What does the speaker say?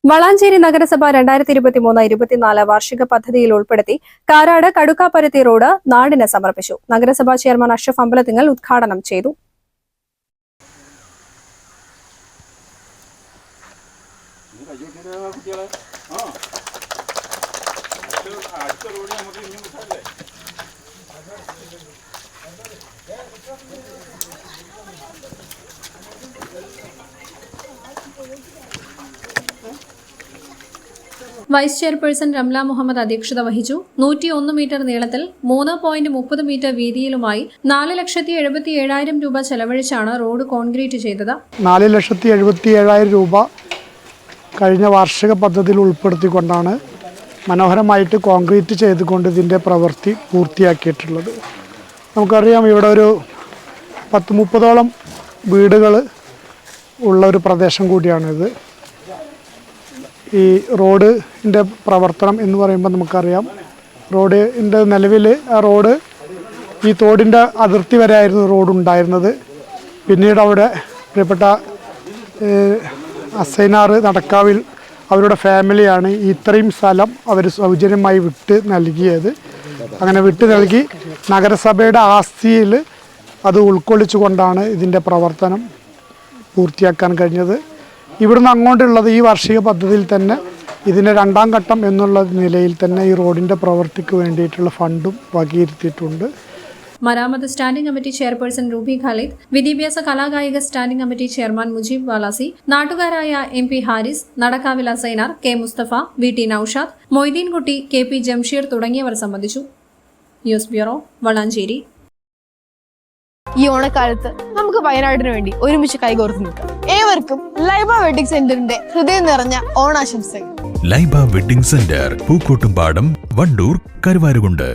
വളാഞ്ചേരി നഗരസഭ 2023-24 വാർഷിക പദ്ധതിയിൽ ഉൾപ്പെടുത്തി കാരാട് കടുക്കാപ്പരുത്തി റോഡ് നാടിന് സമർപ്പിച്ചു. നഗരസഭാ ചെയർമാൻ അഷ്റഫ് അമ്പലത്തിങ്ങൽ ഉദ്ഘാടനം ചെയ്തു. വൈസ് ചെയർപേഴ്സൺ റംല മുഹമ്മദ് അധ്യക്ഷത വഹിച്ചു. 101 മീറ്റർ നീളത്തിൽ 3.30 മീറ്റർ വീതിയിലുമായി 4,77,000 രൂപ ചെലവഴിച്ചാണ് റോഡ് കോൺക്രീറ്റ് ചെയ്തത്. 4,77,000 രൂപ കഴിഞ്ഞ വാർഷിക പദ്ധതിയിൽ ഉൾപ്പെടുത്തിക്കൊണ്ടാണ് മനോഹരമായിട്ട് കോൺക്രീറ്റ് ചെയ്തുകൊണ്ട് ഇതിൻ്റെ പ്രവൃത്തി പൂർത്തിയാക്കിയിട്ടുള്ളത്. നമുക്കറിയാം, ഇവിടെ ഒരു 10-30ഓളം വീടുകൾ ഉള്ള ഒരു പ്രദേശം കൂടിയാണിത്. ഈ റോഡിൻ്റെ പ്രവർത്തനം എന്ന് പറയുമ്പോൾ നമുക്കറിയാം, റോഡിൻ്റെ നിലവിൽ ആ റോഡ് ഈ തോടിൻ്റെ അതിർത്തി വരെ ആയിരുന്നു റോഡ് ഉണ്ടായിരുന്നത്. പിന്നീട് അവിടെ പ്രിയപ്പെട്ട അസൈനാർ നടക്കാവിൽ അവരുടെ ഫാമിലിയാണ് ഇത്രയും സ്ഥലം അവർ സൗജന്യമായി വിട്ട് നൽകിയത്. അങ്ങനെ വിട്ട് നൽകി നഗരസഭയുടെ ആസ്തിയിൽ അത് ഉൾക്കൊള്ളിച്ചുകൊണ്ടാണ് ഇതിൻ്റെ പ്രവർത്തനം പൂർത്തിയാക്കാൻ കഴിഞ്ഞത്. ഇവിടുന്ന് അങ്ങോട്ടുള്ളത് ഈ വാർഷിക പദ്ധതിയിൽ തന്നെ ഇതിൻ്റെ 2ാം ഘട്ടം എന്നുള്ള നിലയിൽ തന്നെ ഈ റോഡിൻ്റെ പ്രവൃത്തിക്ക് വേണ്ടിയിട്ടുള്ള ഫണ്ടും വകയിരുത്തിയിട്ടുണ്ട്. മരാമത്ത് standing committee chairperson Ruby Khalid, വിദ്യാഭ്യാസ കലാകായിക standing committee chairman Mujeeb Valasi, നാട്ടുകാരായ MP Haris, നടക്കാവിൽ Asainar, K Mustafa, VT Naushad, Moideenkutty, KP Jamsheer തുടങ്ങിയവർ സംബന്ധിച്ചു. News bureau, Valanchery. ഈ ഓണക്കാലത്ത് നമുക്ക് വയനാടിന് വേണ്ടി ഒരുമിച്ച് കൈകോർത്ത് നിൽക്കാം. ഏവർക്കും ലൈബ വെഡിംഗ് സെന്ററിന്റെ ഹൃദയം നിറഞ്ഞ ഓണാശംസകൾ. Laiba wedding centre, Pookkottumpadam, Wandoor, Karuvarakundu.